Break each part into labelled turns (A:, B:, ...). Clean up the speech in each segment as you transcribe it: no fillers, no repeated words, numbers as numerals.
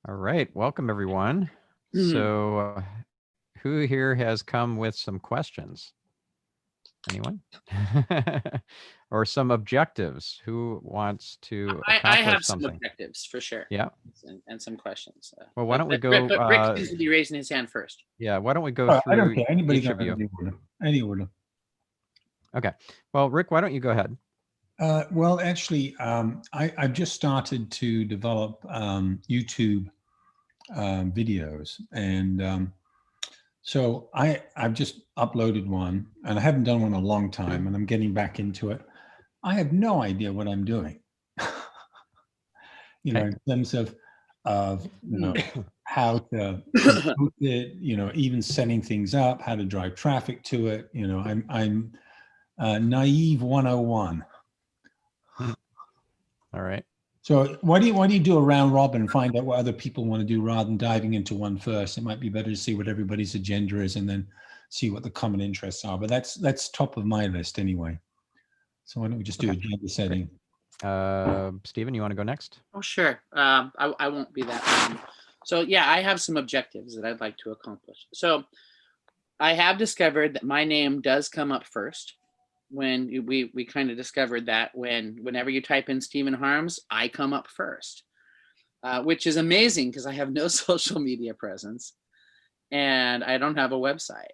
A: All right, welcome everyone. So, who here has come with some questions? Anyone? Or some objectives? Who wants to
B: I have
A: accomplish
B: some
A: something?
B: objectives for sure.
A: Yeah.
B: And some questions.
A: Well, why don't we
B: But Rick
A: go?
B: seems to be raising his hand first.
A: Yeah, why don't we go
C: I don't
A: through
C: care. Anybody
A: each
C: got
A: of you?
C: any order? Any order.
A: Okay. Well, Rick, why don't you go ahead?
C: Well, actually, I've just started to develop YouTube videos, and so I've just uploaded one, and I haven't done one in a long time, and I'm getting back into it. I have no idea what I'm doing, in terms of how to promote it, even setting things up, how to drive traffic to it. I'm naive 101.
A: All right.
C: So why do you do a round robin and find out what other people want to do rather than diving into one first? It might be better to see what everybody's agenda is and then see what the common interests are. But that's top of my list anyway. So why don't we just do agenda setting?
A: Stephen, you want to go next?
B: Oh, sure. I won't be that long. So yeah, I have some objectives that I'd like to accomplish. So I have discovered that my name does come up first. When we kind of discovered that whenever you type in Stephen Harms, I come up first, which is amazing because I have no social media presence and I don't have a website.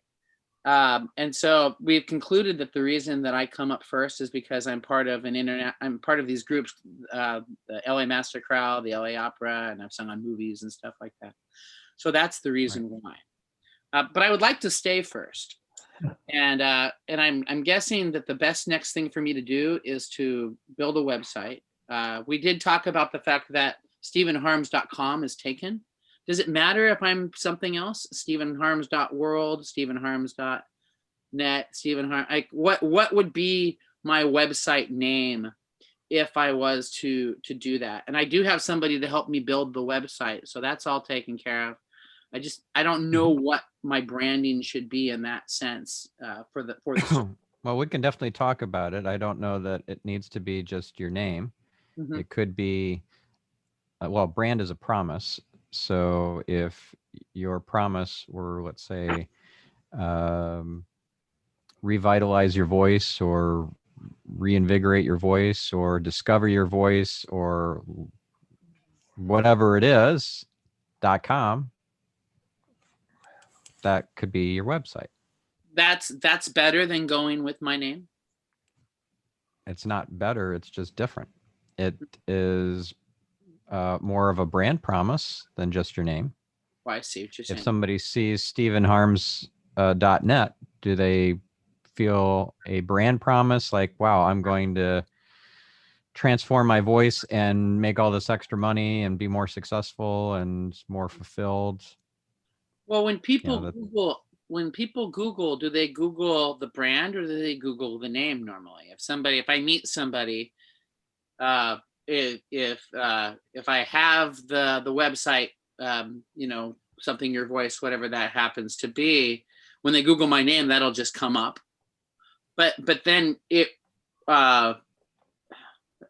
B: And so we've concluded that the reason that I come up first is because I'm part of I'm part of these groups, the LA Master Crowd, the LA Opera, and I've sung on movies and stuff like that. So that's the reason why. But I would like to stay first. And I'm guessing that the best next thing for me to do is to build a website. We did talk about the fact that StephenHarms.com is taken. Does it matter if I'm something else? StephenHarms.world, StephenHarms.net, what would be my website name if I was to do that? And I do have somebody to help me build the website, so that's all taken care of. I don't know what my branding should be in that sense for the.
A: Well, we can definitely talk about it. I don't know that it needs to be just your name. It could be, well, brand is a promise. So if your promise were, let's say, revitalize your voice or reinvigorate your voice or discover your voice or whatever it is, .com, that could be your website.
B: That's better than going with my name.
A: It's not better. It's just different. It is more of a brand promise than just your name.
B: Well, I see what you're saying.
A: If somebody sees StephenHarms.net, do they feel a brand promise like, wow, I'm going to transform my voice and make all this extra money and be more successful and more fulfilled?
B: Well, when people Google, do they Google the brand or do they Google the name normally? If I meet somebody, if I have the website, something your voice, whatever that happens to be, when they Google my name, that'll just come up. But then it,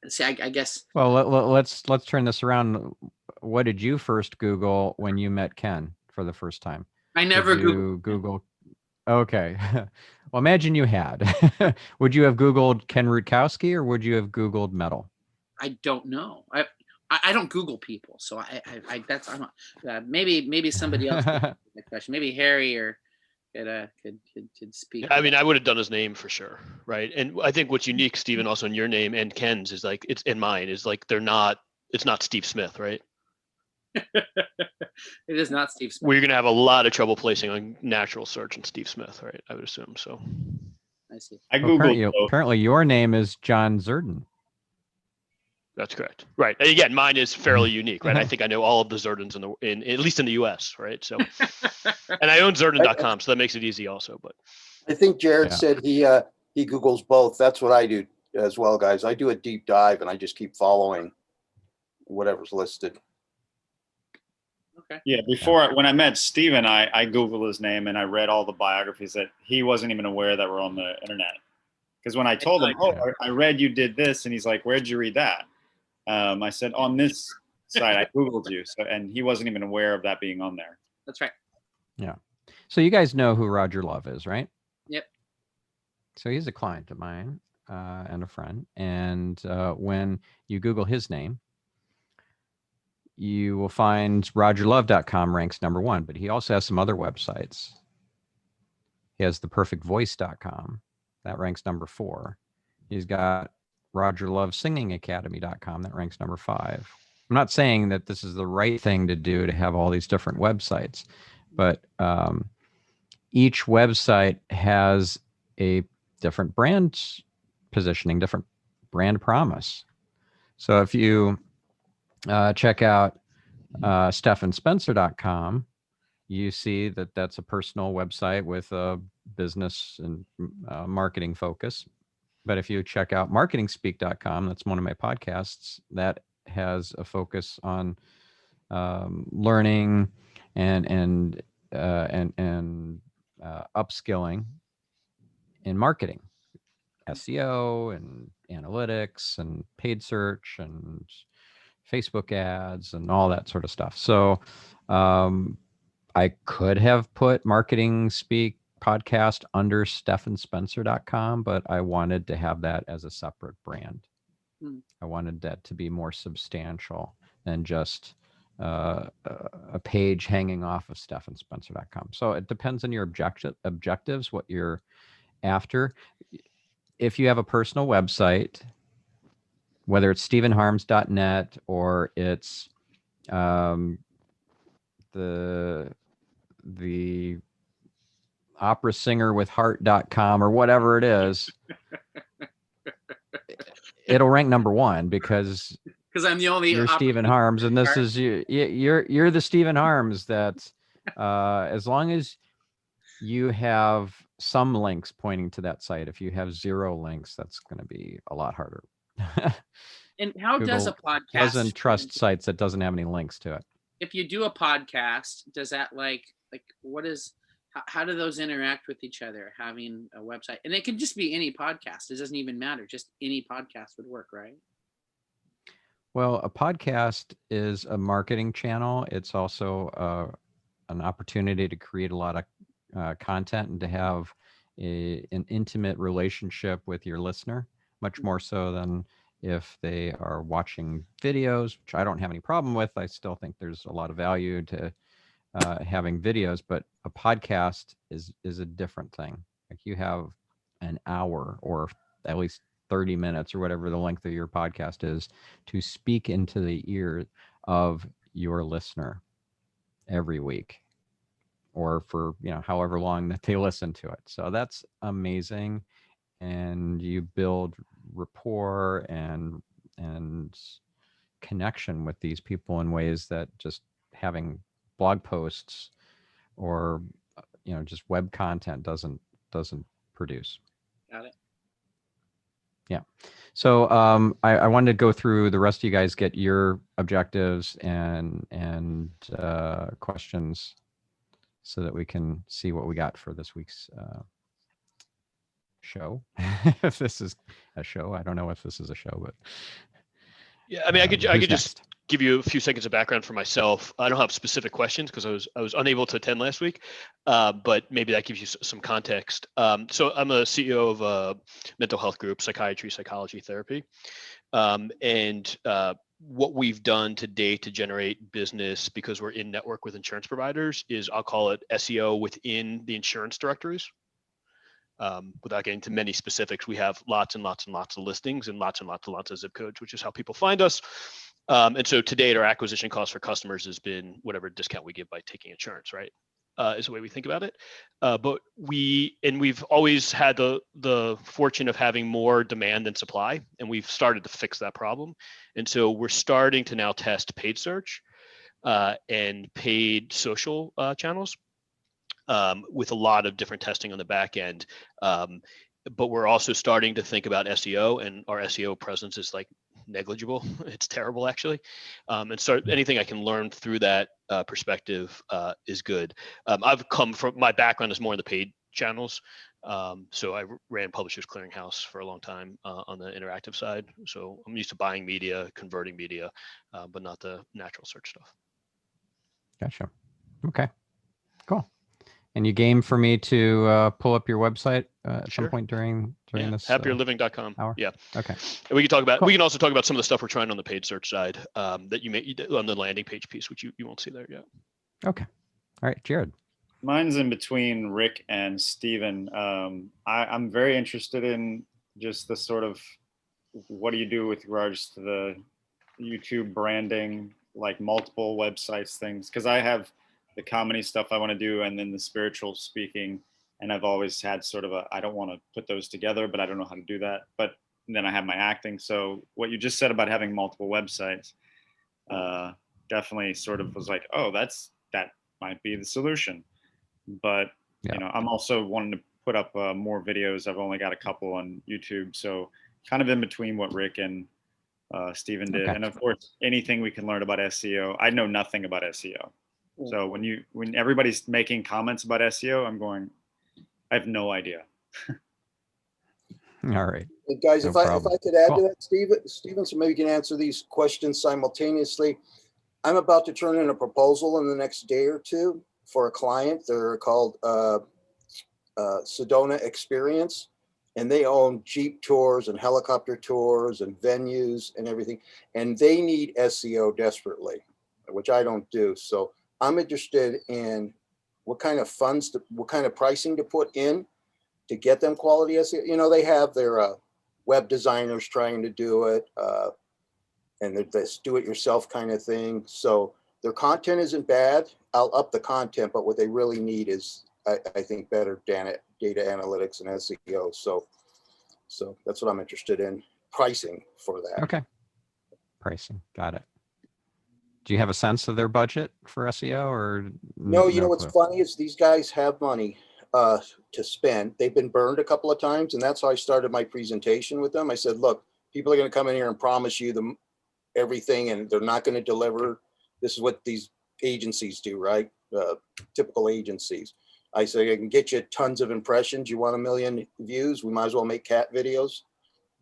B: see, I guess.
A: Well, let's turn this around. What did you first Google when you met Ken for the first time?
B: I never
A: Google. Okay. Well, imagine you had. Would you have Googled Ken Rutkowski or would you have Googled metal?
B: I don't know. I don't Google people, so maybe somebody else could answer that question. Maybe Harry or could speak.
D: I mean, I would have done his name for sure, right? And I think what's unique, Stephen, also in your name and Ken's is like it's in mine is like it's not Steve Smith, right?
B: It is not Steve Smith.
D: We're gonna have a lot of trouble placing on natural search in Steve Smith, right? I would assume so.
B: I see.
A: I Googled. Apparently, your name is John Zerden.
D: That's correct. Right. And again, mine is fairly unique, right? I think I know all of the Zerdens in at least in the US, right? So, and I own Zerden.com, so that makes it easy also. But
E: I think Jared said he Googles both. That's what I do as well, guys. I do a deep dive and I just keep following whatever's listed.
B: Okay.
F: Yeah, when I met Stephen, I Googled his name and I read all the biographies that he wasn't even aware that were on the internet. Because when I told him, I read you did this, and he's like, where'd you read that? I said, on this site. I Googled you, so and he wasn't even aware of that being on there.
B: That's right.
A: Yeah. So you guys know who Roger Love is, right?
B: Yep.
A: So he's a client of mine and a friend. And when you Google his name, you will find rogerlove.com ranks #1, but he also has some other websites. He has theperfectvoice.com. That ranks #4. He's got rogerlovesingingacademy.com. That ranks #5. I'm not saying that this is the right thing to do to have all these different websites, but each website has a different brand positioning, different brand promise. So if you check out stephenspencer.com, you see that that's a personal website with a business and marketing focus. But if you check out marketingspeak.com, that's one of my podcasts, that has a focus on learning and upskilling in marketing, SEO and analytics and paid search and Facebook ads and all that sort of stuff. So I could have put Marketing Speak podcast under stephenspencer.com, but I wanted to have that as a separate brand. I wanted that to be more substantial than just a page hanging off of stephenspencer.com. So it depends on your objectives, what you're after. If you have a personal website, whether it's stephenharms.net or it's the opera singer with heart.com or whatever it is, it'll rank #1 because
B: I'm the only
A: you're Stephen Harms, and this is you're the Stephen Harms that as long as you have some links pointing to that site. If you have 0 links, that's going to be a lot harder.
B: And how does a podcast
A: doesn't trust sites that doesn't have any links to it?
B: If you do a podcast, does that like what is how do those interact with each other, having a website? And it can just be any podcast. It doesn't even matter. Just any podcast would work, right?
A: Well, a podcast is a marketing channel. It's also an opportunity to create a lot of content and to have an intimate relationship with your listener, much more so than if they are watching videos, which I don't have any problem with. I still think there's a lot of value to having videos, but a podcast is a different thing. Like you have an hour or at least 30 minutes or whatever the length of your podcast is to speak into the ear of your listener every week, or for however long that they listen to it. So that's amazing, and you build rapport and connection with these people in ways that just having blog posts or just web content doesn't produce.
B: Got it.
A: Yeah. So I wanted to go through the rest of you guys, get your objectives and questions so that we can see what we got for this week's show. If this is a show, I don't know if this is a show, but
D: yeah, I mean, I could
A: next?
D: just give you a few seconds of background for myself. I don't have specific questions because I was unable to attend last week, but maybe that gives you some context. So I'm a CEO of a mental health group, psychiatry, psychology, therapy, and what we've done to date to generate business, because we're in network with insurance providers, is I'll call it SEO within the insurance directories. Without getting into many specifics, we have lots and lots and lots of listings and lots of zip codes, which is how people find us. And so to date, our acquisition cost for customers has been whatever discount we give by taking insurance, right? Is the way we think about it. But we've always had the fortune of having more demand than supply, and we've started to fix that problem. And so we're starting to now test paid search and paid social channels. With a lot of different testing on the back end. But we're also starting to think about SEO, and our SEO presence is like negligible. It's terrible, actually. And so anything I can learn through that perspective is good. I've come from, my background is more in the paid channels. So I ran Publishers Clearinghouse for a long time on the interactive side. So I'm used to buying media, converting media, but not the natural search stuff.
A: Gotcha. Okay, cool. And you game for me to pull up your website at some point during this
D: happierliving.com
A: hour?
D: Yeah.
A: Okay.
D: And we can talk about,
A: Cool.
D: we can also talk about some of the stuff we're trying on the paid search side that you may on the landing page piece, which you won't see there yet.
A: Okay. All right, Jared.
F: Mine's in between Rick and Steven. I'm very interested in just the sort of, what do you do with regards to the YouTube branding, like multiple websites, things? Because I have the comedy stuff I want to do, and then the spiritual speaking. And I've always had sort of I don't want to put those together, but I don't know how to do that. But then I have my acting. So what you just said about having multiple websites definitely sort of was like, oh, that might be the solution. But I'm also wanting to put up more videos. I've only got a couple on YouTube, so kind of in between what Rick and Steven did. And of course, anything we can learn about SEO. I know nothing about SEO. So when everybody's making comments about SEO, I'm going, I have no idea.
A: All right.
E: Hey guys,
A: No
E: if I
A: problem.
E: could add
A: Cool.
E: to that, Steven, so maybe you can answer these questions simultaneously. I'm about to turn in a proposal in the next day or two for a client. They're called Sedona Experience, and they own Jeep tours and helicopter tours and venues and everything. And they need SEO desperately, which I don't do. So I'm interested in what kind of funds, what kind of pricing to put in to get them quality SEO. They have their web designers trying to do it, and this do-it-yourself kind of thing. So their content isn't bad. I'll up the content, but what they really need is, I think, better data analytics and SEO. So that's what I'm interested in, pricing for that.
A: Okay. Pricing. Got it. Do you have a sense of their budget for SEO or
E: No,
A: no
E: what's
A: clue?
E: funny is these guys have money to spend. They've been burned a couple of times, and that's how I started my presentation with them. I said, look, people are going to come in here and promise you everything, and they're not going to deliver. This is what these agencies do, right? Typical agencies. I say, I can get you tons of impressions. You want 1 million views? We might as well make cat videos.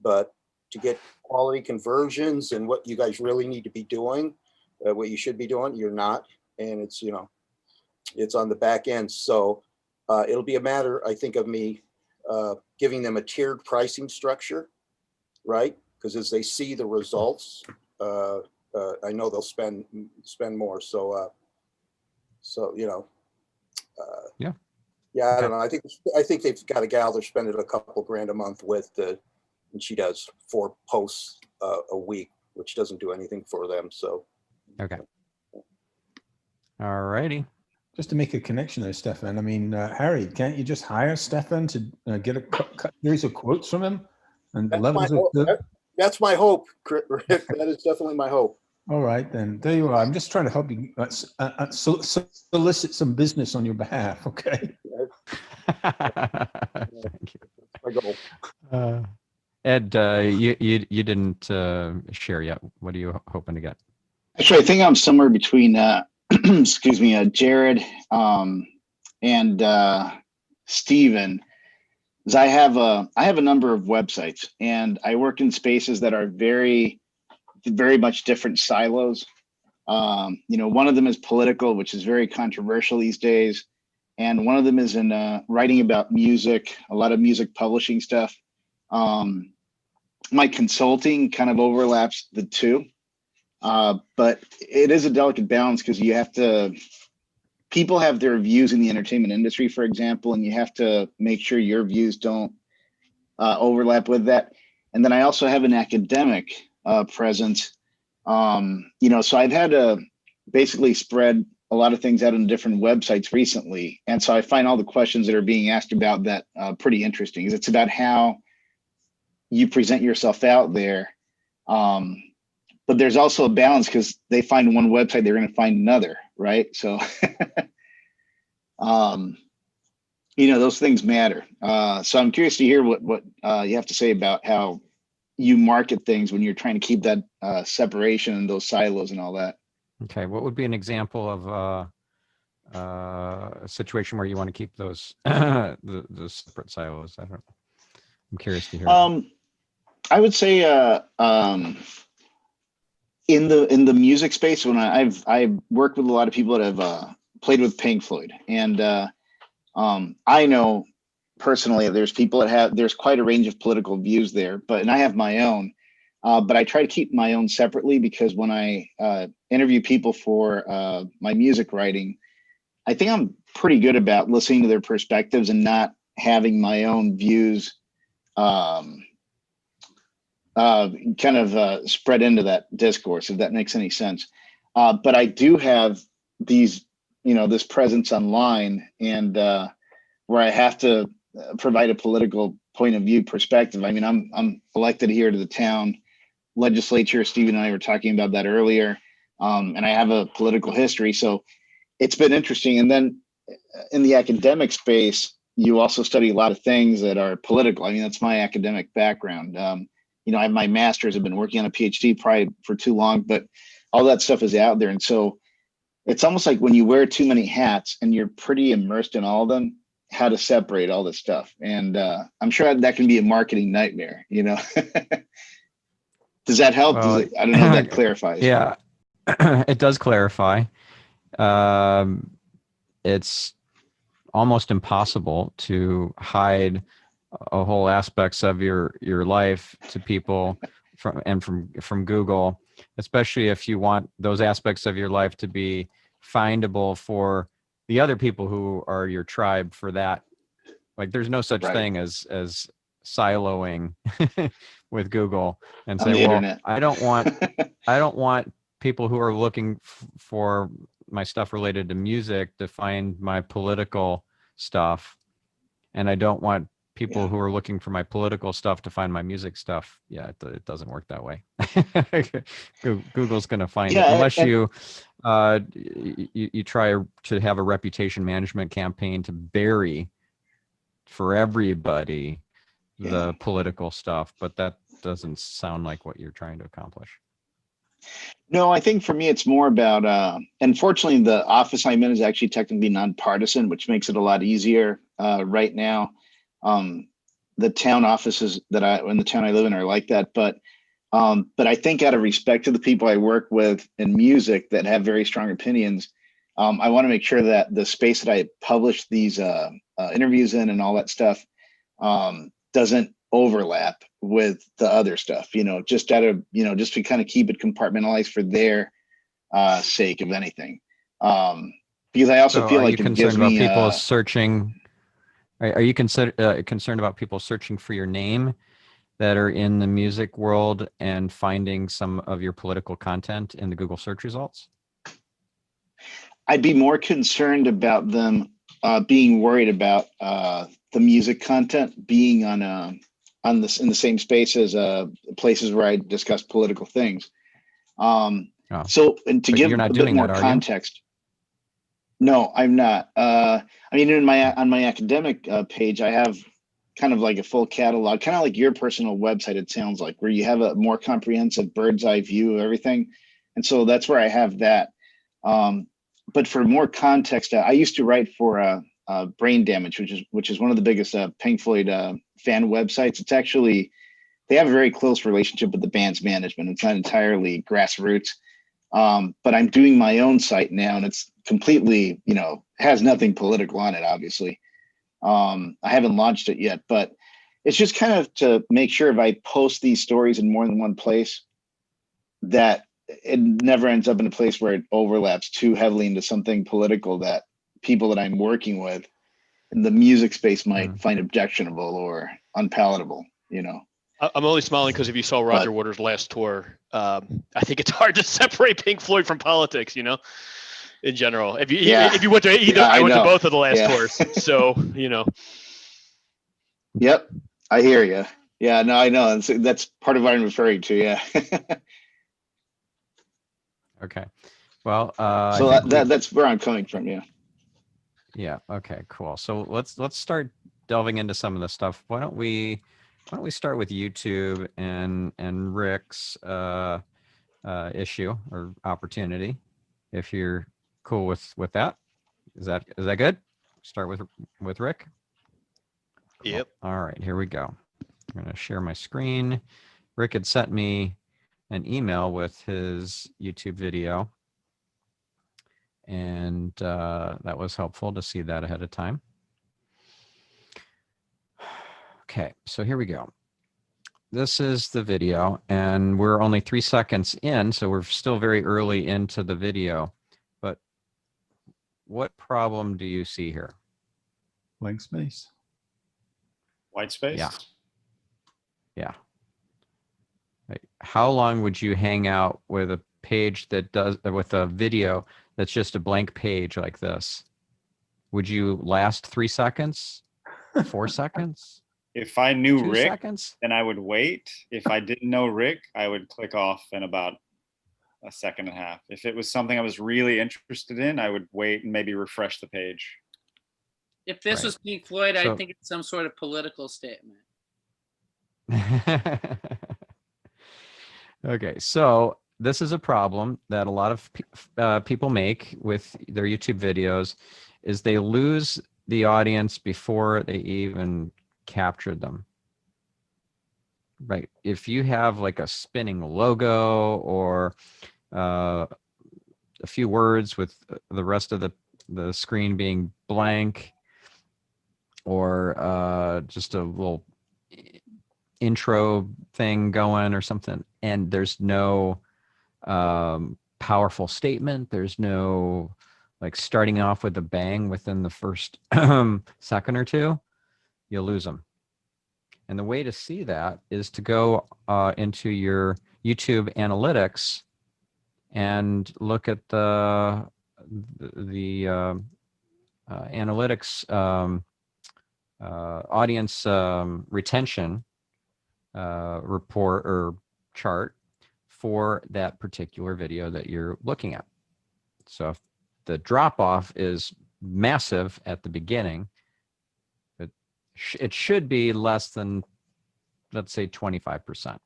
E: But to get quality conversions and what you guys really need to be doing, what you should be doing, you're not. And it's, it's on the back end. So it'll be a matter, I think, of me giving them a tiered pricing structure, right? Because as they see the results, I know they'll spend more. So I don't know. I think they've got a gal they're spending a couple grand a month with, and she does 4 posts a week, which doesn't do anything for them. So
A: okay. All righty.
C: Just to make a connection there, Stefan. I mean, Harry, can't you just hire Stefan to get a series of quotes from him? And
E: that's my hope, Rick. That is definitely my hope.
C: All right, then. There you are. I'm just trying to help you solicit some business on your behalf, okay?
A: Thank you.
E: My goal.
A: Ed, you didn't share yet. What are you hoping to get?
G: Actually, I think I'm somewhere between, excuse me, Jared and Steven. I have a number of websites, and I work in spaces that are very, very much different silos. One of them is political, which is very controversial these days, and one of them is in writing about music, a lot of music publishing stuff. My consulting kind of overlaps the two, but it is a delicate balance because people have their views in the entertainment industry, for example, and you have to make sure your views don't overlap with that. And then I also have an academic presence. So I've had to basically spread a lot of things out on different websites recently. And so I find all the questions that are being asked about that pretty interesting. It's about how you present yourself out there. But there's also a balance because they find one website, they're going to find another, right? So, those things matter. So I'm curious to hear what you have to say about how you market things when you're trying to keep that separation and those silos and all that.
A: Okay, what would be an example a situation where you want to keep those the separate silos? I don't. I'm curious to hear.
G: I would say in the music space, when I've worked with a lot of people that have played with Pink Floyd, and I know personally there's people that there's quite a range of political views there, and I have my own. But I try to keep my own separately, because when I interview people for my music writing, I think I'm pretty good about listening to their perspectives and not having my own views spread into that discourse, if that makes any sense. But I do have these, this presence online, and where I have to provide a political point of view perspective. I mean, I'm elected here to the town legislature. Steve and I were talking about that earlier. And I have a political history. So it's been interesting. And then in the academic space, you also study a lot of things that are political. I mean, that's my academic background. I have my master's. I've been working on a PhD probably for too long, but all that stuff is out there. And so it's almost like when you wear too many hats and you're pretty immersed in all of them, how to separate all this stuff. And I'm sure that can be a marketing nightmare, Does that help?
A: Well,
G: I don't know if that clarifies.
A: Yeah, it does clarify. It's almost impossible to hide a whole aspects of your life to people from Google, especially if you want those aspects of your life to be findable for the other people who are your tribe for that. Like, there's no such thing as siloing with Google and say, well, internet. I don't want people who are looking for my stuff related to music to find my political stuff, and I don't want people who are looking for my political stuff to find my music stuff. Yeah, it doesn't work that way. Google's going to find it unless you try to have a reputation management campaign to bury for everybody the political stuff, but that doesn't sound like what you're trying to accomplish.
G: No, I think for me, it's more about, unfortunately, the office I'm in is actually technically nonpartisan, which makes it a lot easier right now. The town offices in the town I live in are like that, but I think out of respect to the people I work with in music that have very strong opinions, I want to make sure that the space that I publish these interviews in and all that stuff doesn't overlap with the other stuff, just just to kind of keep it compartmentalized for their sake, of anything. Because I also feel like it gives me
A: people searching. Are you concerned about people searching for your name that are in the music world and finding some of your political content in the Google search results?
G: I'd be more concerned about them being worried about the music content being in the same space as places where I discuss political things. So, and to give a bit more context. No, I'm not. I mean, on my academic page, I have kind of like a full catalog, kind of like your personal website, it sounds like, where you have a more comprehensive bird's eye view of everything. And so that's where I have that. But for more context, I used to write for Brain Damage, which is one of the biggest Pink Floyd fan websites. It's actually, they have a very close relationship with the band's management. It's not entirely grassroots. But I'm doing my own site now, and it's completely, has nothing political on it, obviously. I haven't launched it yet, but it's just kind of to make sure if I post these stories in more than one place, that it never ends up in a place where it overlaps too heavily into something political that people that I'm working with in the music space might find objectionable or unpalatable,
D: I'm only smiling because if you saw Roger Waters' last tour, I think it's hard to separate Pink Floyd from politics, in general. If you went to either, I went to both of the last tours. So,
G: Yep. I hear you. Yeah, no, I know. That's part of what I'm referring to. Yeah.
A: Okay. Well,
G: so that's where I'm coming from. Yeah.
A: Yeah. Okay, cool. So let's start delving into some of the stuff. Why don't we start with YouTube and Rick's issue or opportunity, if you're cool with that? Is that good? Start with Rick. Cool.
D: Yep.
A: All right, here we go. I'm going to share my screen. Rick had sent me an email with his YouTube video, and that was helpful to see that ahead of time. Okay, so here we go. This is the video, and we're only 3 seconds in, so we're still very early into the video. But what problem do you see here?
C: Blank space.
F: White space.
A: Yeah. Yeah. Like, how long would you hang out with a page that does, with a video that's just a blank page like this? Would you last 3 seconds? 4 seconds?
F: If I knew
A: 2
F: Rick,
A: seconds?
F: then I would wait. If I didn't know Rick, I would click off in about a second and a half. If it was something I was really interested in, I would wait and maybe refresh the page.
B: If this
A: Right.
B: was Pink Floyd,
A: So-
B: I think it's some sort of political statement.
A: Okay, so this is a problem that a lot of people make with their YouTube videos, is they lose the audience before they even captured them. Right. If you have like a spinning logo or a few words with the rest of the screen being blank, or just a little intro thing going or something, and there's no powerful statement, there's no like starting off with a bang within the first second or two, you'll lose them. And the way to see that is to go into your YouTube analytics and look at the analytics audience retention report or chart for that particular video that you're looking at. So if the drop off is massive at the beginning, it should be less than, let's say, 25%.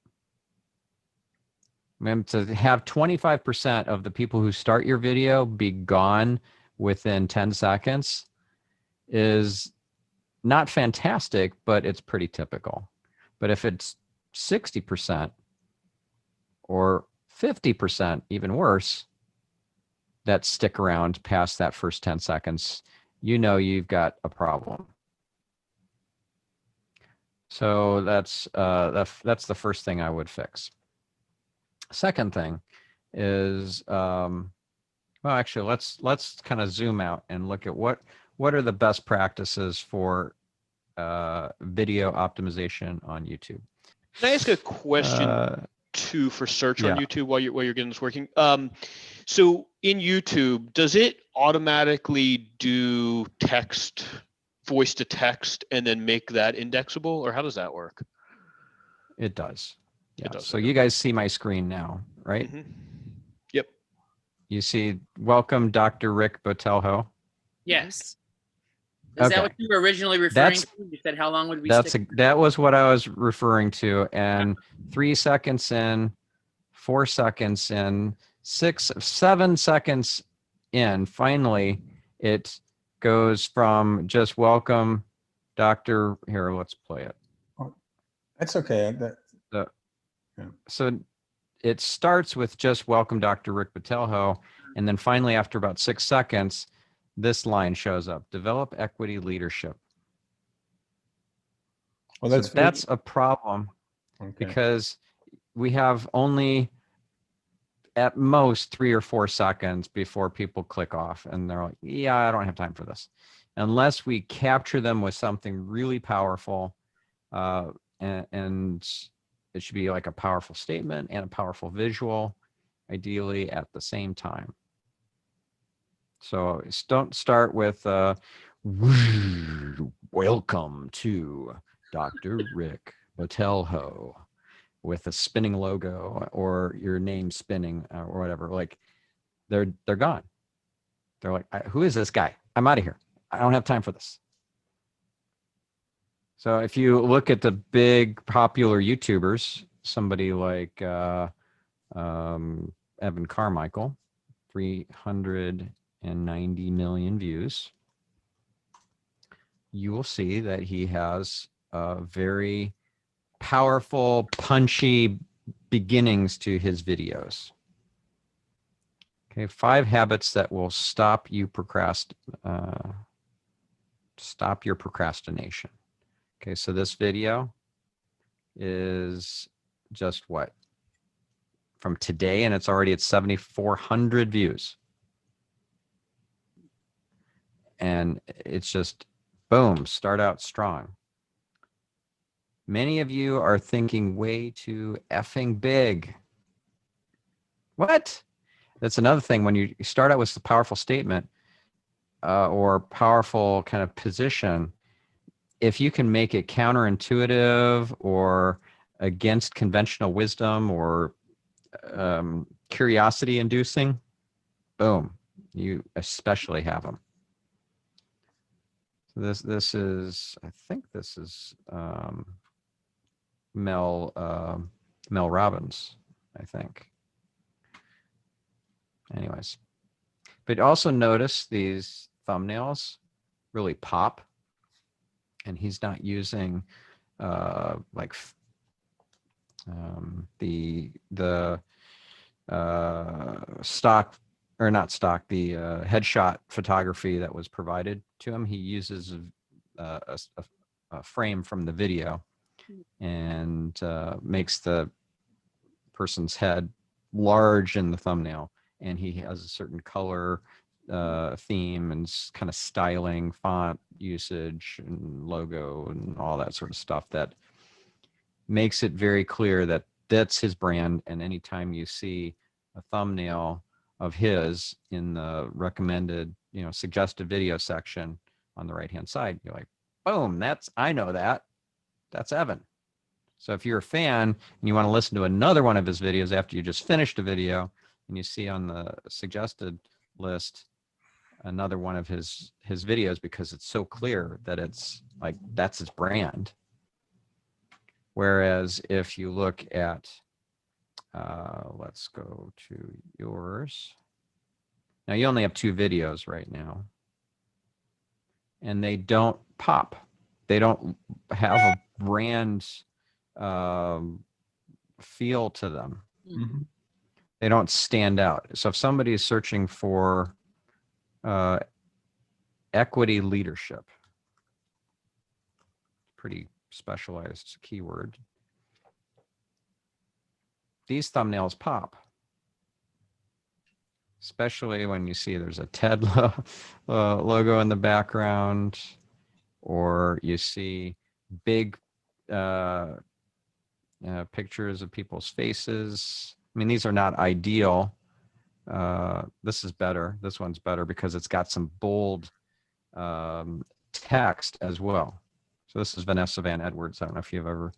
A: And to have 25% of the people who start your video be gone within 10 seconds is not fantastic, but it's pretty typical. But if it's 60% or 50%, even worse, that stick around past that first 10 seconds, you know you've got a problem. So that's the first thing I would fix. Second thing is, well, actually, let's kind of zoom out and look at what are the best practices for video optimization on YouTube.
D: Can I ask a question too for search on YouTube while you're getting this working? So in YouTube, does it automatically do text, voice to text, and then make that indexable, or how does that work?
A: It does. Yeah.
D: It does,
A: So
D: okay.
A: you guys see my screen now, right?
D: Mm-hmm. Yep.
A: You see, welcome, Dr. Rick Botelho.
B: Yes. Is that what you were originally referring to? You said how long would we stick?
A: That was what I was referring to. And 3 seconds in, 4 seconds in, 6, 7 seconds in, finally, it goes from just welcome, Dr. Here, let's play it.
C: Oh, that's okay.
A: So it starts with just welcome, Dr. Rick Botelho. And then finally, after about 6 seconds, this line shows up: develop equity leadership. Well, that's a problem, because we have only at most 3 or 4 seconds before people click off and they're like, yeah, I don't have time for this. Unless we capture them with something really powerful, and it should be like a powerful statement and a powerful visual, ideally at the same time. So don't start with welcome to Dr. Rick Botelho with a spinning logo or your name spinning or whatever. Like they're gone. They're like, who is this guy? I'm out of here. I don't have time for this. So if you look at the big popular YouTubers, somebody like Evan Carmichael, 300 190 million views, you will see that he has very powerful, punchy beginnings to his videos. Okay, 5 habits that will stop your procrastination. Okay, so this video is just what? From today, and it's already at 7,400 views. And it's just, boom, start out strong. Many of you are thinking way too effing big. What? That's another thing. When you start out with a powerful statement or powerful kind of position, if you can make it counterintuitive or against conventional wisdom or curiosity inducing, boom, you especially have them. So this is, I think this is Mel Robbins, I think. Anyways, but also notice these thumbnails really pop, and he's not using like the stock, or not stock, the headshot photography that was provided to him. He uses a frame from the video and makes the person's head large in the thumbnail, and he has a certain color theme and kind of styling, font usage and logo and all that sort of stuff that makes it very clear that that's his brand. And anytime you see a thumbnail of his in the recommended, suggested video section on the right hand side, you're like, boom, I know that's Evan. So if you're a fan and you want to listen to another one of his videos after you just finished a video, and you see on the suggested list another one of his videos, because it's so clear that it's like that's his brand. Whereas if you look at, let's go to yours. Now you only have 2 videos right now, and they don't pop. They don't have a brand feel to them.
C: Mm-hmm.
A: They don't stand out. So if somebody is searching for equity leadership, pretty specialized keyword, these thumbnails pop, especially when you see there's a TED logo in the background, or you see big pictures of people's faces. I mean, these are not ideal. This is better. This one's better because it's got some bold text as well. So this is Vanessa Van Edwards. I don't know if you've ever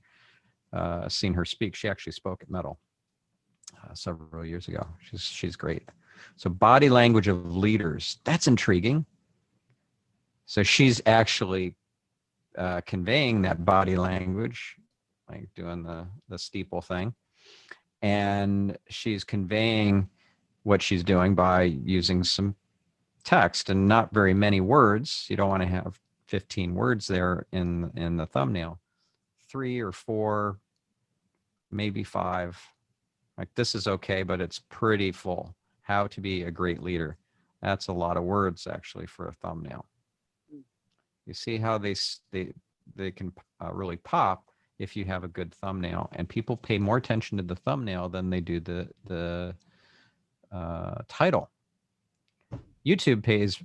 A: seen her speak. She actually spoke at Metal several years ago. She's great. So body language of leaders, that's intriguing. So she's actually conveying that body language, like doing the steeple thing. And she's conveying what she's doing by using some text and not very many words. You don't want to have 15 words there in the thumbnail. 3 or 4, maybe 5. Like, this is okay, but it's pretty full. How to be a great leader. That's a lot of words actually for a thumbnail. You see how they can really pop if you have a good thumbnail, and people pay more attention to the thumbnail than they do the title. YouTube pays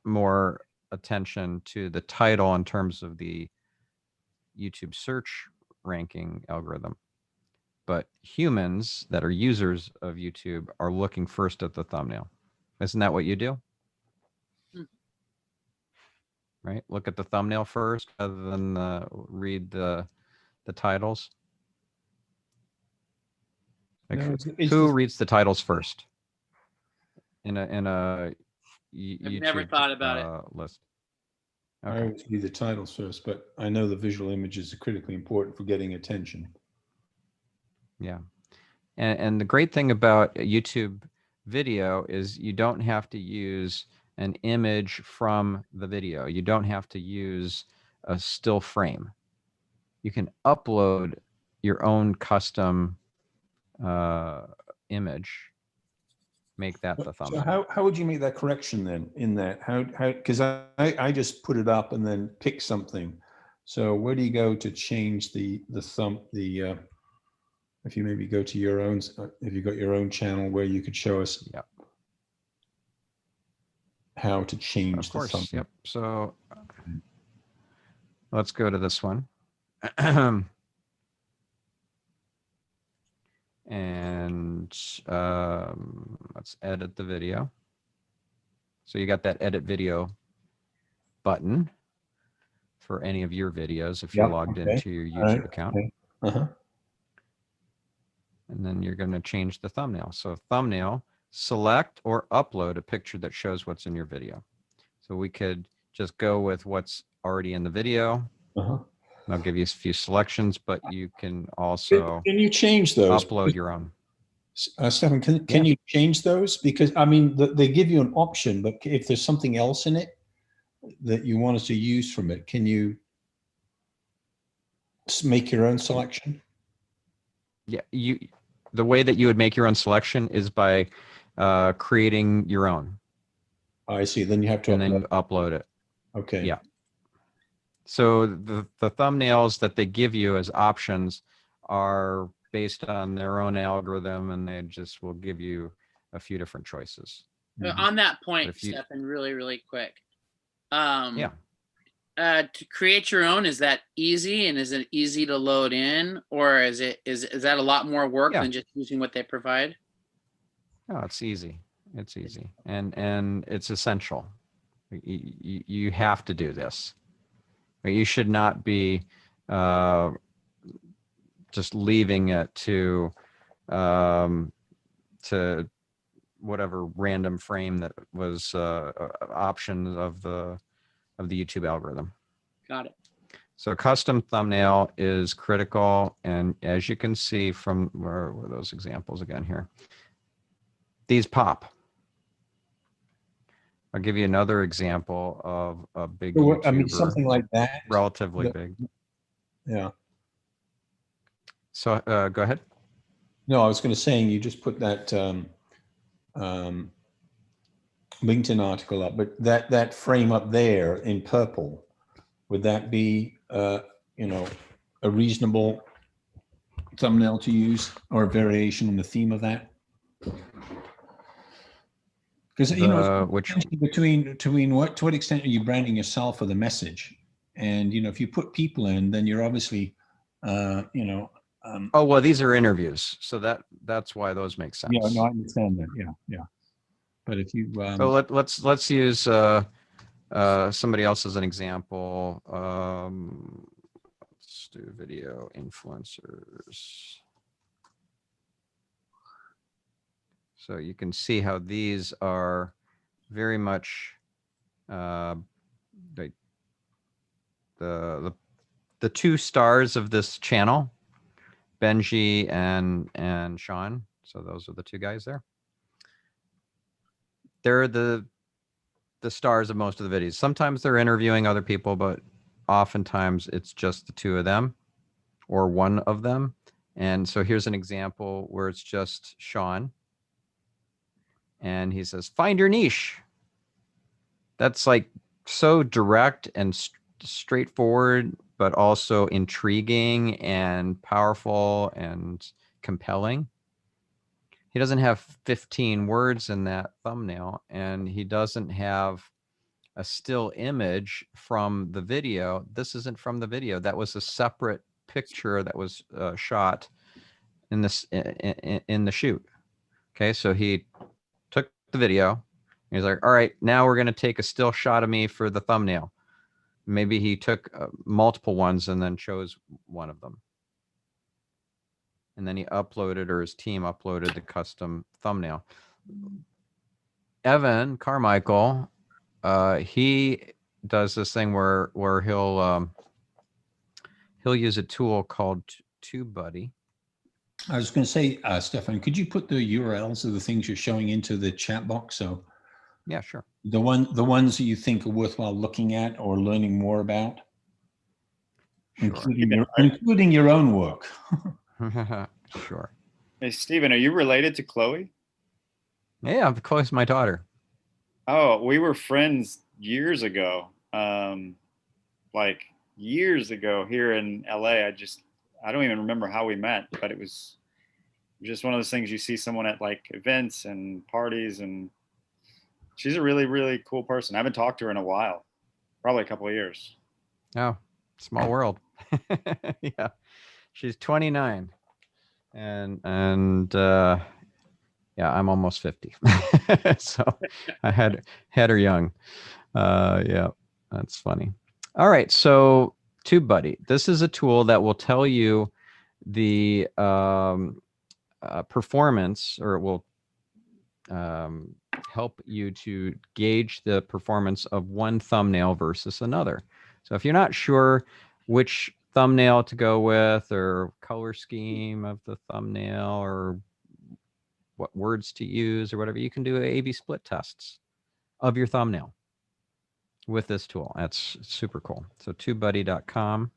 A: more attention to the title in terms of the YouTube search ranking algorithm, but humans that are users of YouTube are looking first at the thumbnail. Isn't that what you do? Right? Look at the thumbnail first rather than read the titles. Like,
C: No, it's
A: who
C: just-
A: reads the titles first in a
B: I've
A: YouTube
B: never thought about it.
A: list?
C: I
A: Okay.
C: always read the titles first, but I know the visual images are critically important for getting attention.
A: Yeah. And the great thing about YouTube video is you don't have to use an image from the video. You don't have to use a still frame. You can upload your own custom image, make that the thumbnail.
C: So how would you make that correction then in that? How, because I just put it up and then pick something. So where do you go to change the if you maybe go to your own, if you got your own channel where you could show us how to change
A: Of course,
C: the thumbnail.
A: yep. So let's go to this one. And let's edit the video. So you got that edit video button for any of your videos if you're logged into your YouTube account.
C: Okay.
A: And then you're going to change the thumbnail. So thumbnail, select or upload a picture that shows what's in your video. So we could just go with what's already in the video. I'll give you a few selections, but you can also
C: can you change those?
A: Upload your own.
C: Stefan, can you change those? Because I mean, they give you an option, but if there's something else in it that you want us to use from it, can you make your own selection?
A: Yeah, the way that you would make your own selection is by creating your own.
C: I see. Then you have to
A: then upload it.
C: Okay.
A: Yeah. So the thumbnails that they give you as options are based on their own algorithm, and they just will give you a few different choices.
B: On that point, Stefan, really quick. To create your own, is that easy, and is it easy to load in, or is that a lot more work than just using what they provide?
A: No, it's easy. It's easy, and it's essential. You have to do this. You should not be just leaving it to whatever random frame that was option of the YouTube algorithm.
B: Got it.
A: So custom thumbnail is critical, and as you can see from where were those examples again here, these pop. I'll give you another example of a big YouTuber.
C: I mean, something like that.
A: Relatively big.
C: Yeah.
A: So go ahead.
C: No, I was going to say, you just put that LinkedIn article up, but that frame up there in purple, would that be a reasonable thumbnail to use, or a variation on the theme of that? Because between what, to what extent are you branding yourself or the message? And if you put people in, then you're obviously oh
A: well, these are interviews, so that's why those make sense.
C: Yeah, no, I understand that. Yeah. But if you
A: so let's use somebody else as an example. Let's do video influencers. So you can see how these are very much like the two stars of this channel, Benji and Sean. So those are the two guys there. They're the stars of most of the videos. Sometimes they're interviewing other people, but oftentimes it's just the two of them or one of them. And so here's an example where it's just Sean. And he says, find your niche. That's like so direct and straightforward, but also intriguing and powerful and compelling. He doesn't have 15 words in that thumbnail, and he doesn't have a still image from the video. This isn't from the video. That was a separate picture that was shot in this in the shoot. Okay, so he took the video. He's like, all right, now we're going to take a still shot of me for the thumbnail. Maybe he took multiple ones and then chose one of them. And then he uploaded, or his team uploaded, the custom thumbnail. Evan Carmichael, he does this thing where he'll use a tool called TubeBuddy.
C: I was going to say, Stefan, could you put the URLs of the things you're showing into the chat box? So
A: Yeah, sure.
C: the ones that you think are worthwhile looking at or learning more about,
A: Sure.
C: including your own work.
A: Sure.
F: Hey, Stephen, are you related to Chloe?
A: Yeah, Chloe's my daughter.
F: Oh, we were friends years ago. Like years ago here in LA. I don't even remember how we met, but it was just one of those things you see someone at like events and parties, and she's a really, really cool person. I haven't talked to her in a while, probably a couple of years.
A: Oh, small world. Yeah. She's 29. And yeah, I'm almost 50. So I had her young. Yeah, that's funny. All right, so TubeBuddy. This is a tool that will tell you the performance, or it will help you to gauge the performance of one thumbnail versus another. So if you're not sure which thumbnail to go with, or color scheme of the thumbnail, or what words to use, or whatever, you can do A/B split tests of your thumbnail with this tool. That's super cool. So tubebuddy.com,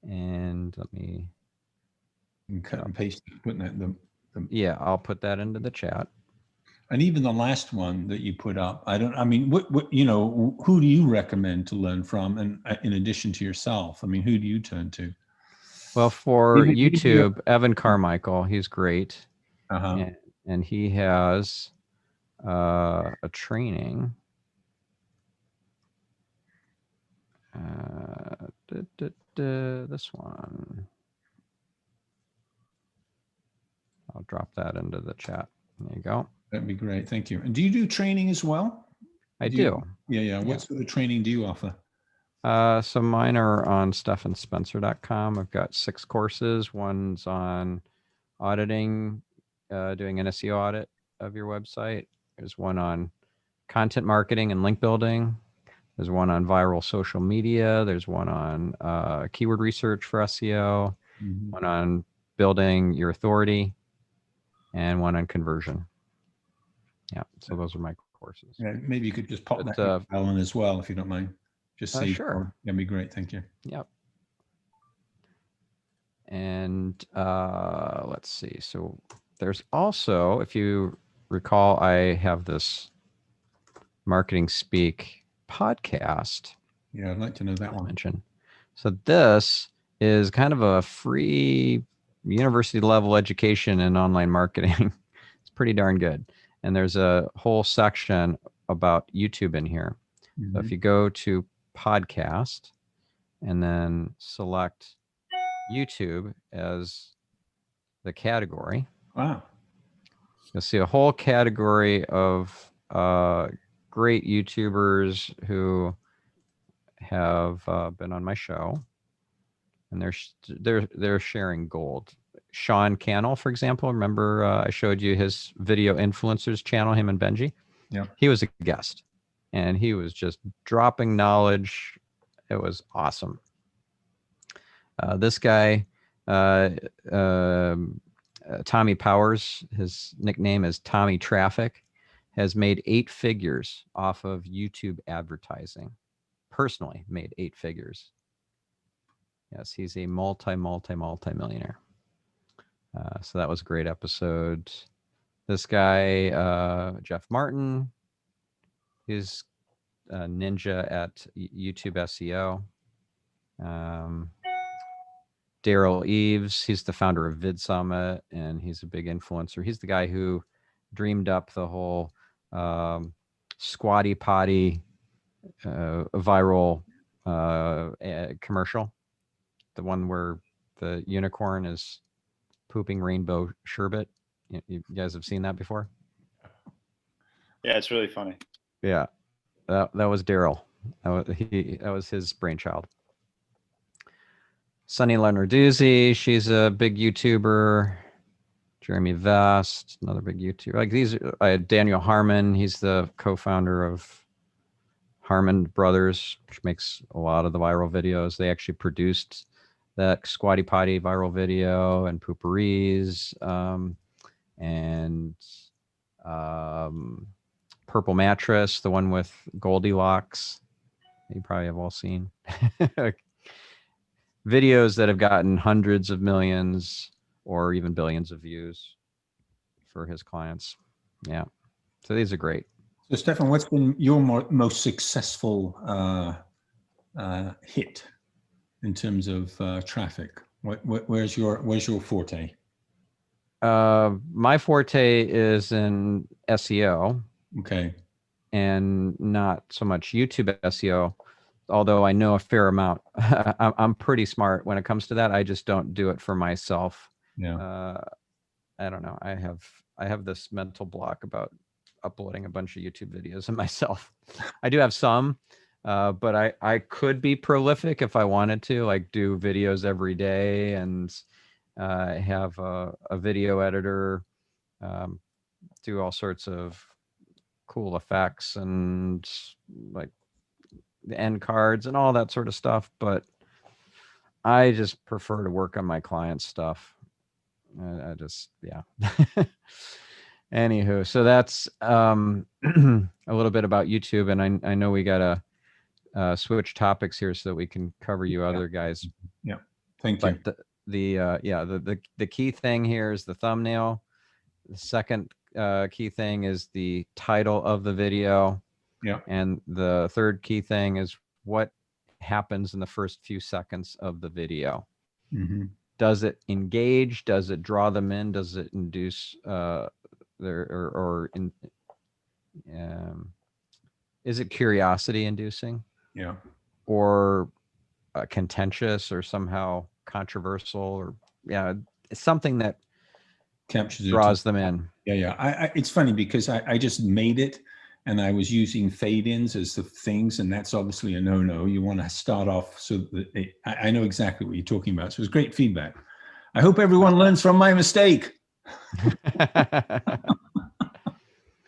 A: and let me
C: Cut and paste, putting that
A: yeah, I'll put that into the chat.
C: And even the last one that you put up, I mean, what who do you recommend to learn from? And in addition to yourself, I mean, who do you turn to?
A: Well, for YouTube, Evan Carmichael, he's great. And he has a training. This one. I'll drop that into the chat. There you go.
C: That'd be great. Thank you. And do you do training as well?
A: I do.
C: Yeah. What sort of training do you offer?
A: So mine are on stefanspencer.com. I've got 6 courses. One's on auditing, doing an SEO audit of your website. There's one on content marketing and link building. There's one on viral social media. There's one on keyword research for SEO. One on building your authority, and one on conversion. Yeah, so those are my courses.
C: Yeah, maybe you could just pop that file in as well, if you don't mind. Just say
A: sure.
C: That'd be great. Thank you.
A: Yep. And let's see. So there's also, if you recall, I have this Marketing Speak podcast.
C: Yeah, I'd like to know that one.
A: So this is kind of a free university level education in online marketing. It's pretty darn good. And there's a whole section about YouTube in here. So if you go to podcast and then select YouTube as the category.
C: Wow.
A: You'll see a whole category of great YouTubers who have been on my show, and they're sharing gold. Sean Cannell, for example, remember I showed you his video influencers channel, him and Benji?
C: Yeah.
A: He was a guest, and he was just dropping knowledge. It was awesome. This guy, Tommy Powers, his nickname is Tommy Traffic, has made 8 figures off of YouTube advertising. Personally made 8 figures. Yes, he's a multi-millionaire. So that was a great episode. This guy, Jeff Martin, he's a ninja at YouTube SEO. Daryl Eves, he's the founder of VidSummit, and he's a big influencer. He's the guy who dreamed up the whole Squatty Potty viral commercial. The one where the unicorn is pooping rainbow sherbet. You guys have seen that before?
F: Yeah, it's really funny.
A: Yeah, that was Daryl. That was his brainchild. Sunny Lenarduzzi, she's a big YouTuber. Jeremy Vest, another big YouTuber. Like these, Daniel Harmon, he's the co-founder of Harmon Brothers, which makes a lot of the viral videos. They actually produced that Squatty Potty viral video and Pooperies, and Purple Mattress, the one with Goldilocks. You probably have all seen videos that have gotten hundreds of millions or even billions of views for his clients. Yeah. So these are great.
C: So Stefan, what's been your most successful hit in terms of traffic? Where's your forte?
A: My forte is in SEO.
C: Okay.
A: And not so much YouTube SEO, although I know a fair amount. I'm pretty smart when it comes to that. I just don't do it for myself.
C: Yeah.
A: I don't know. I have this mental block about uploading a bunch of YouTube videos of myself. I do have some, but I could be prolific if I wanted to, like do videos every day and have a video editor, do all sorts of cool effects and like the end cards and all that sort of stuff. But I just prefer to work on my client stuff. I just, yeah. Anywho, so that's a little bit about YouTube, and I know we gotta switch topics here so that we can cover you other guys.
C: Yeah, thank you.
A: But the key thing here is the thumbnail. The second key thing is the title of the video.
C: Yeah.
A: And the third key thing is what happens in the first few seconds of the video.
C: Mm-hmm.
A: Does it engage? Does it draw them in? Does it induce is it curiosity inducing?
C: Yeah.
A: Or contentious or somehow controversial, or it's something that
C: captures
A: draws them in.
C: Yeah. It's funny because I just made it and I was using fade-ins as the things, and that's obviously a no-no. You want to start off so that I know exactly what you're talking about. So it's great feedback. I hope everyone learns from my mistake.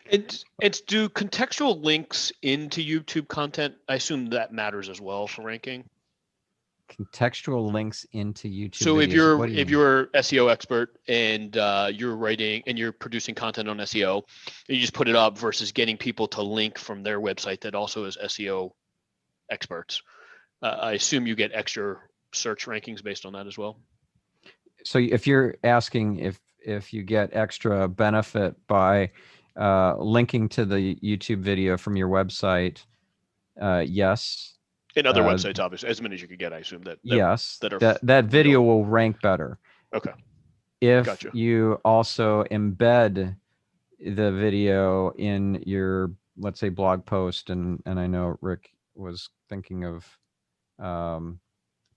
D: It's do contextual links into YouTube content? I assume that matters as well for ranking.
A: Contextual links into YouTube.
D: So
A: videos.
D: if you're SEO expert and you're writing and you're producing content on SEO, and you just put it up versus getting people to link from their website that also is SEO experts, I assume you get extra search rankings based on that as well.
A: So if you're asking if you get extra benefit by linking to the YouTube video from your website, yes.
D: In other websites, obviously, as many as you could get, I assume
A: yes, that video will rank better.
D: Okay.
A: If
D: Gotcha.
A: you also embed the video in your, let's say, blog post, and I know Rick was thinking of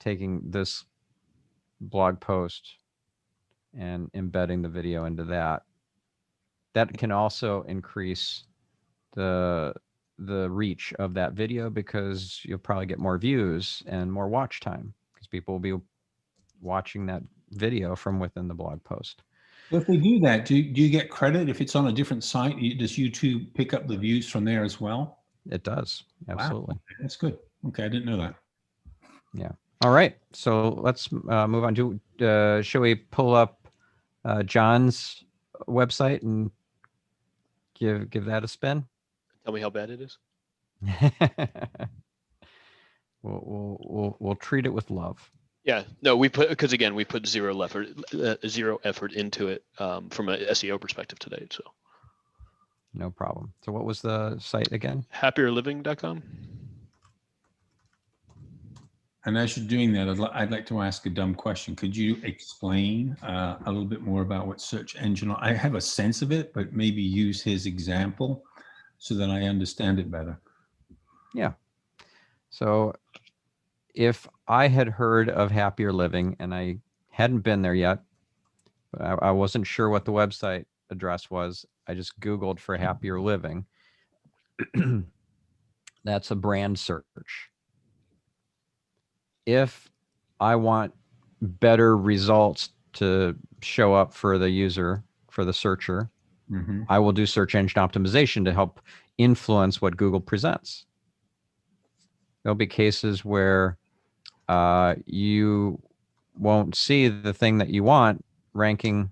A: taking this blog post and embedding the video into that can also increase the reach of that video, because you'll probably get more views and more watch time because people will be watching that video from within the blog post.
C: So if they do that, do you get credit if it's on a different site? Does YouTube pick up the views from there as well?
A: It does. Absolutely.
C: Wow. That's good. Okay. I didn't know that.
A: Yeah. All right. So let's move on. Shall we pull up John's website and give that a spin?
D: Tell me how bad it is.
A: We'll treat it with love.
D: Yeah, no, we put zero effort into it from a SEO perspective today. So
A: no problem. So what was the site again?
D: happierliving.com.
C: And as you're doing that, I'd like to ask a dumb question. Could you explain a little bit more about what search engine? I have a sense of it, but maybe use his example so that I understand it better.
A: Yeah. So if I had heard of Happier Living and I hadn't been there yet, but I wasn't sure what the website address was, I just Googled for Happier Living. That's a brand search. If I want better results to show up for the user, for the searcher, I will do search engine optimization to help influence what Google presents. There'll be cases where you won't see the thing that you want ranking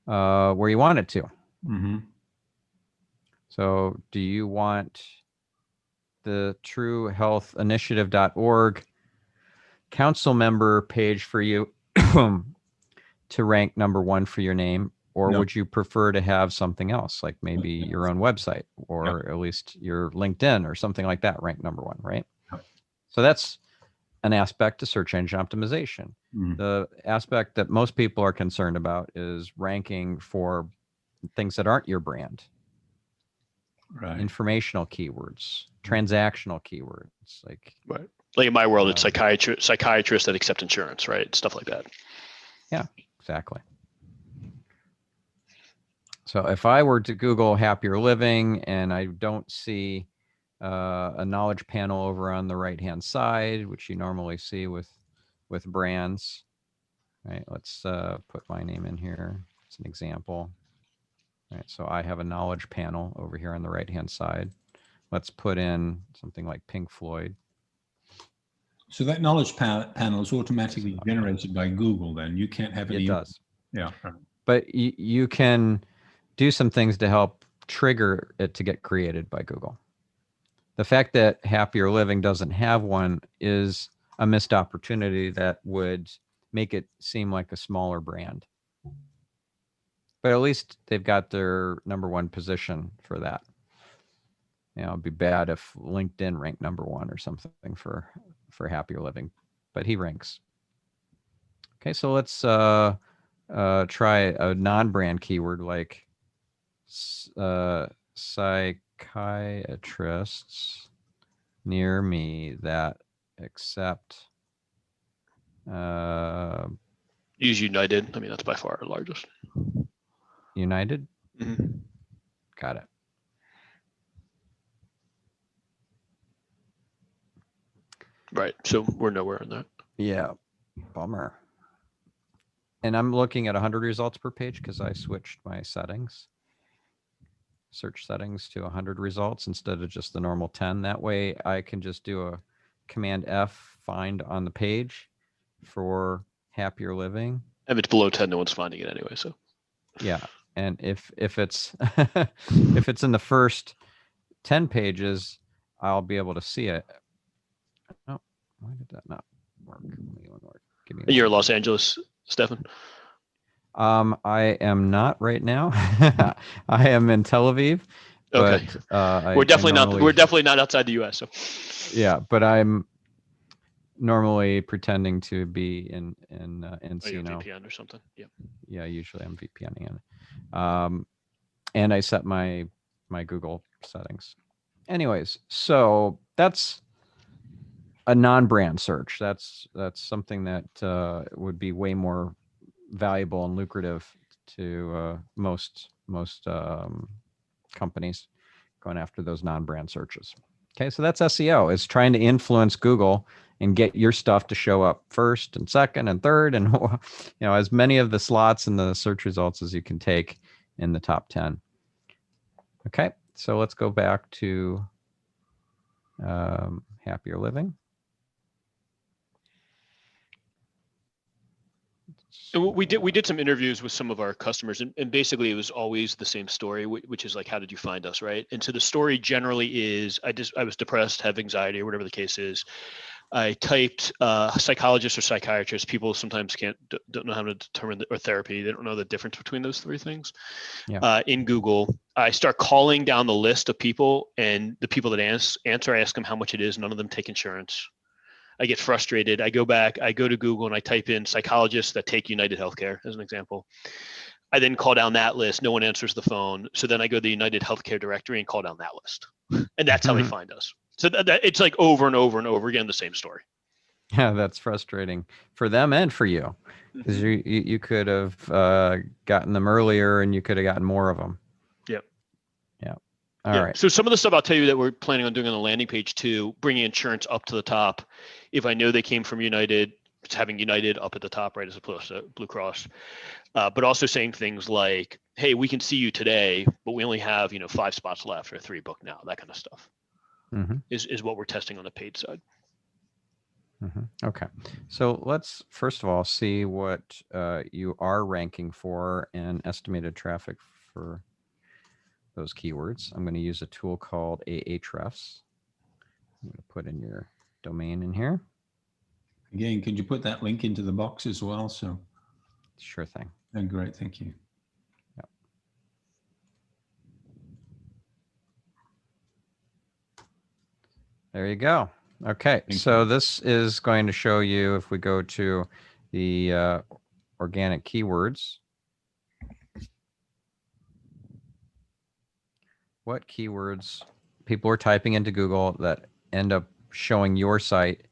A: where you want it to.
C: Mm-hmm.
A: So do you want the truehealthinitiative.org council member page for you to rank number 1 for your name? Or
C: No.
A: would you prefer to have something else, like maybe your own website, or at least your LinkedIn or something like that rank number 1, right?
C: No.
A: So that's an aspect to search engine optimization.
C: Mm-hmm.
A: The aspect that most people are concerned about is ranking for things that aren't your brand.
C: Right.
A: Informational keywords, transactional keywords, like
D: Right. Like in my world, it's psychiatrists that accept insurance, right? Stuff like that.
A: Yeah, exactly. So if I were to Google happier living and I don't see a knowledge panel over on the right-hand side, which you normally see with brands, right? Let's put my name in here as an example. Right, so I have a knowledge panel over here on the right-hand side. Let's put in something like Pink Floyd.
C: So that knowledge panel is automatically generated by Google. Then you can't have any.
A: It does.
C: Yeah. Right.
A: But you can do some things to help trigger it to get created by Google. The fact that Happier Living doesn't have one is a missed opportunity that would make it seem like a smaller brand. But at least they've got their number 1 position for that. You know, it'd be bad if LinkedIn ranked number 1 or something for Happier Living, but he ranks. Okay, so let's try a non-brand keyword like psychiatrists near me that accept
D: Use United. I mean, that's by far our largest.
A: United.
D: Mm-hmm.
A: Got it.
D: Right. So we're nowhere in that.
A: Yeah. Bummer. And I'm looking at 100 results per page because I switched my settings. Search settings to 100 results instead of just the normal 10. That way I can just do a Command F find on the page for Happier Living.
D: If it's below 10, no one's finding it anyway. So
A: yeah, and if it's if it's in the first 10 pages, I'll be able to see it. Oh, why did that not work? Give me
D: you're in Los Angeles, Stefan?
A: I am not right now. I am in Tel Aviv.
D: Okay.
A: But,
D: we're definitely not outside the U.S. So
A: yeah, but I'm normally pretending to be in Encino.
D: VPN or something. Yeah.
A: Yeah, usually I'm VPNing in. And I set my Google settings. Anyways, so that's a non-brand search. That's something that would be way more valuable and lucrative to most companies going after those non-brand searches. Okay, so that's SEO, is trying to influence Google and get your stuff to show up first and second and third, and as many of the slots in the search results as you can take in the top 10. Okay, so let's go back to Happier Living.
D: We did some interviews with some of our customers, and basically it was always the same story, which is like, how did you find us, right? And so the story generally is, I was depressed, have anxiety, or whatever the case is. I typed psychologist or psychiatrist. People sometimes don't know how to determine or therapy. They don't know the difference between those 3 things. Yeah. In Google, I start calling down the list of people, and the people that answer, I ask them how much it is. None of them take insurance. I get frustrated. I go back, I go to Google and I type in psychologists that take United Healthcare as an example. I then call down that list. No one answers the phone. So then I go to the United Healthcare directory and call down that list. And that's how they find us. So that it's like over and over and over again, the same story.
A: Yeah, that's frustrating for them and for you, because you could have gotten them earlier and you could have gotten more of them.
D: Yep.
A: Yeah. All right.
D: So some of the stuff I'll tell you that we're planning on doing on the landing page too, bringing insurance up to the top. If I know they came from United, it's having United up at the top, right, as opposed to Blue Cross. But also saying things like, hey, we can see you today, but we only have 5 spots left, or 3 booked now, that kind of stuff. Mm-hmm. Is what we're testing on the paid side.
A: Okay, so let's first of all see what you are ranking for and estimated traffic for those keywords. I'm going to use a tool called Ahrefs. I'm going to put in your domain in here.
C: Again, could you put that link into the box as well? So,
A: sure thing.
C: Great, thank you.
A: Yep. There you go. Okay, so this is going to show you, if we go to the organic keywords, what keywords people are typing into Google that end up showing your site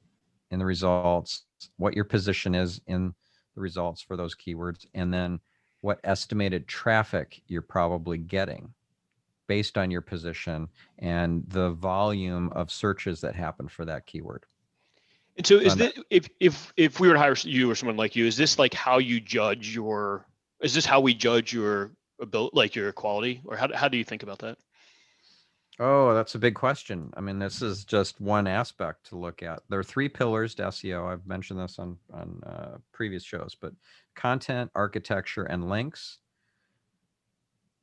A: in the results, what your position is in the results for those keywords, and then what estimated traffic you're probably getting based on your position and the volume of searches that happen for that keyword.
D: And so is this, if we were to hire you or someone like you, is this like how you judge your, is this how we judge your ability, like your quality, or how do you think about that?
A: Oh, that's a big question. I mean, this is just one aspect to look at. There are 3 pillars to SEO. I've mentioned this on previous shows, but content, architecture, and links.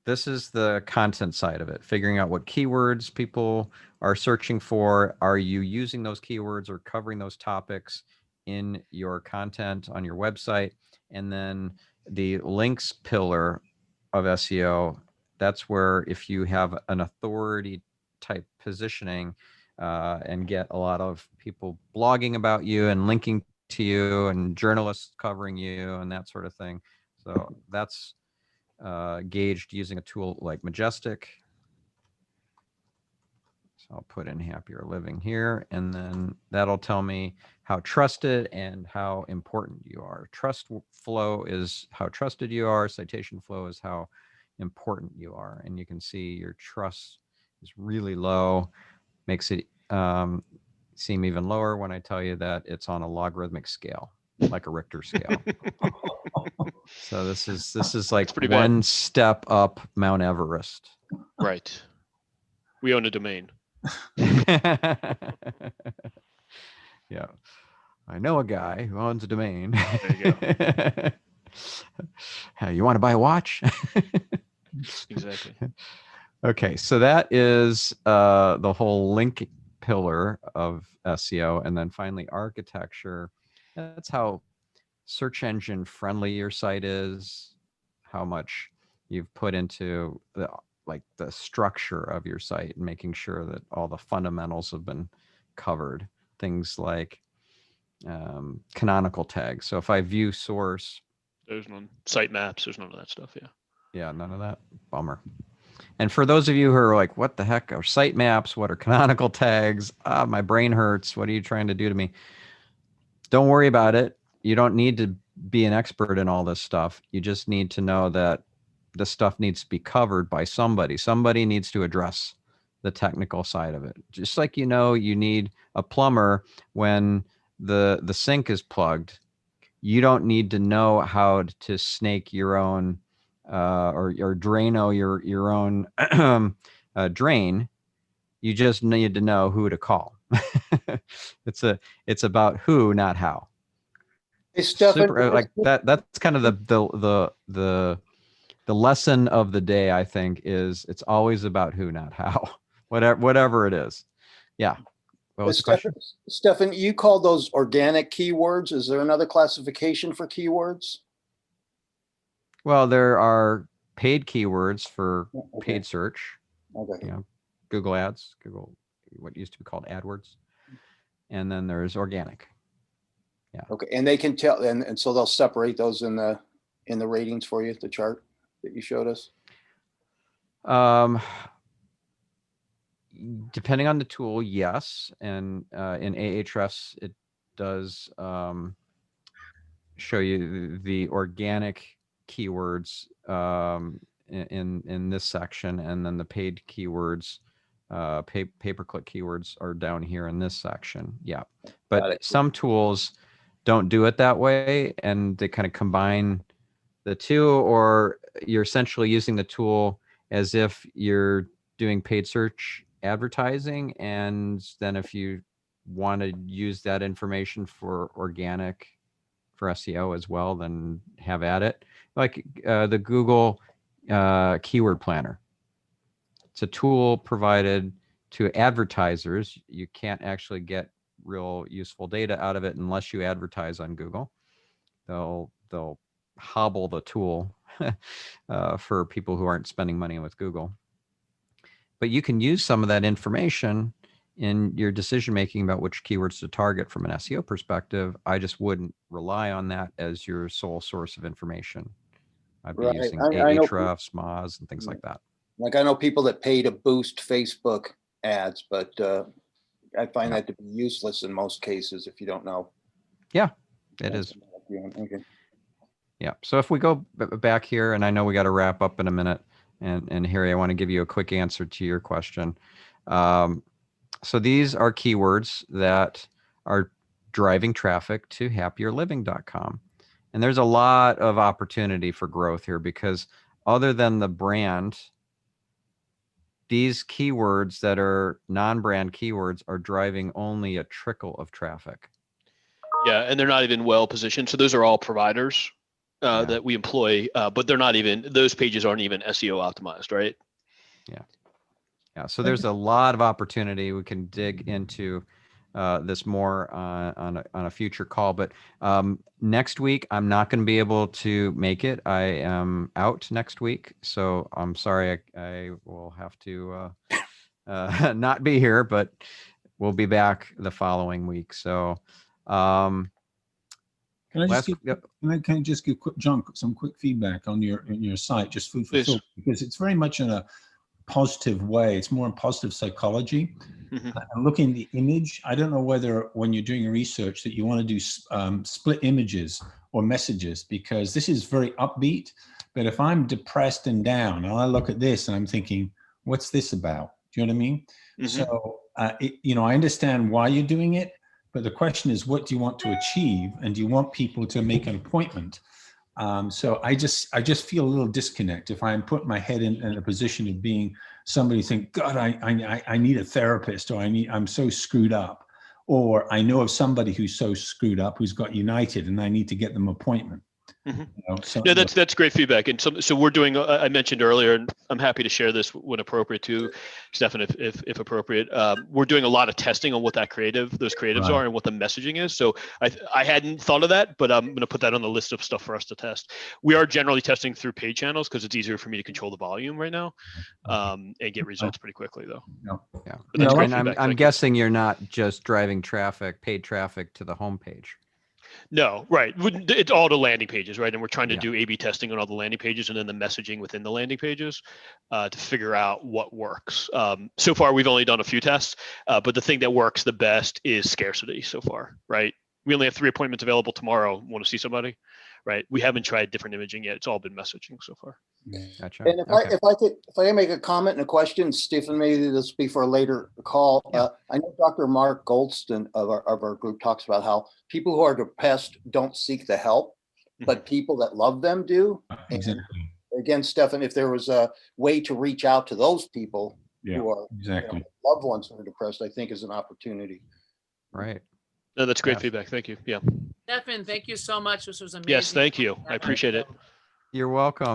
A: This is the content side of it, figuring out what keywords people are searching for. Are you using those keywords or covering those topics in your content on your website? And then the links pillar of SEO, that's where if you have an authority type positioning and get a lot of people blogging about you and linking to you and journalists covering you and that sort of thing. So that's gauged using a tool like Majestic. So I'll put in happier living here, and then that'll tell me how trusted and how important you are. Trust flow is how trusted you are. Citation flow is how important you are. And you can see your trust is really low, makes it seem even lower when I tell you that it's on a logarithmic scale, like a Richter scale. So this is like one step up Mount Everest.
D: Right. We own a domain.
A: Yeah. I know a guy who owns a domain.
D: There you go.
A: Hey, you want to buy a watch?
D: Exactly.
A: Okay, so that is the whole link pillar of SEO. And then finally, architecture. That's how search engine friendly your site is, how much you've put into the structure of your site and making sure that all the fundamentals have been covered. Things like canonical tags. So if I view source,
D: there's none. Site maps, there's none of that stuff. Yeah.
A: Yeah, none of that. Bummer. And for those of you who are like, what the heck are site maps? What are canonical tags? My brain hurts. What are you trying to do to me? Don't worry about it. You don't need to be an expert in all this stuff. You just need to know that this stuff needs to be covered by somebody. Somebody needs to address the technical side of it. Just like, you need a plumber when the sink is plugged. You don't need to know how to snake your own or Drano your own drain. You just need to know who to call. It's about who, not how.
E: Hey, Stefan,
A: like that. That's kind of the lesson of the day. I think is it's always about who, not how. Whatever it is. Yeah. What was the question?
E: Stefan, you call those organic keywords. Is there another classification for keywords?
A: Well, there are paid keywords for paid search.
E: Okay.
A: Google Ads, what used to be called AdWords. And then there's organic. Yeah.
E: Okay. And they can tell, and so they'll separate those in the ratings for you, the chart that you showed us.
A: Depending on the tool, yes. And in Ahrefs, it does show you the organic keywords in this section, and then the paid keywords, pay-per-click keywords are down here in this section. Yeah, but some tools don't do it that way, and they kind of combine the two, or you're essentially using the tool as if you're doing paid search advertising, and then if you want to use that information for organic, for SEO as well, then have at it. Like the Google Keyword Planner. It's a tool provided to advertisers. You can't actually get real useful data out of it unless you advertise on Google. They'll hobble the tool for people who aren't spending money with Google. But you can use some of that information in your decision making about which keywords to target from an SEO perspective. I just wouldn't rely on that as your sole source of information. I'd be
E: Right.
A: using
E: I know
A: Ahrefs, Moz, and things like that.
E: Like I know people that pay to boost Facebook ads, but I find
A: Yeah.
E: that to be useless in most cases if you don't know.
A: Yeah, it is.
E: Okay.
A: Yeah. So if we go back here, and I know we got to wrap up in a minute, and Harry, I want to give you a quick answer to your question. So these are keywords that are driving traffic to happierliving.com. And there's a lot of opportunity for growth here because other than the brand, these keywords that are non-brand keywords are driving only a trickle of traffic.
D: Yeah, and they're not even well positioned. So those are all providers that we employ, but they're not even, those pages aren't even SEO optimized, right?
A: Yeah, so there's a lot of opportunity. We can dig into this more on a future call. But next week, I'm not going to be able to make it. I am out next week, so I'm sorry. I will have to not be here, but we'll be back the following week. So.
C: Can I just give John some quick feedback on your site, just food for thought, because it's very much in a positive way. It's more in positive psychology. And looking at the image, I don't know whether when you're doing research that you want to do split images or messages, because this is very upbeat. But if I'm depressed and down, and I look at this and I'm thinking, what's this about? Do you know what I mean? So, I understand why you're doing it. But the question is, what do you want to achieve? And do you want people to make an appointment? So I just feel a little disconnect if I'm putting my head in a position of being somebody think, God, I need a therapist, or I'm so screwed up, or I know of somebody who's so screwed up who's got United and I need to get them an appointment.
D: Yeah, that's great feedback. And so we're doing, I mentioned earlier, and I'm happy to share this when appropriate too, Stefan, if appropriate. We're doing a lot of testing on what those creatives are and what the messaging is. So I hadn't thought of that, but I'm going to put that on the list of stuff for us to test. We are generally testing through paid channels because it's easier for me to control the volume right now and get results pretty quickly though.
A: Yeah.
D: And
A: I'm guessing you're not just driving paid traffic to the homepage.
D: No, right. It's all the landing pages, right? And we're trying to do A/B testing on all the landing pages and then the messaging within the landing pages to figure out what works. So far, we've only done a few tests, but the thing that works the best is scarcity so far, right? We only have 3 appointments available tomorrow. Want to see somebody, right? We haven't tried different imaging yet. It's all been messaging so far.
A: Gotcha.
E: And if I make a comment and a question, Stephen, maybe this will be for a later call. I know Dr. Mark Goldston of our group talks about how people who are depressed don't seek the help, but people that love them do.
C: Exactly.
E: And again, Stefan, if there was a way to reach out to those people who are loved ones who are depressed, I think is an opportunity.
A: Right.
D: No, that's great feedback. Thank you. Yeah.
B: Stefan, thank you so much. This was amazing.
D: Yes, thank you. I appreciate it.
A: You're welcome.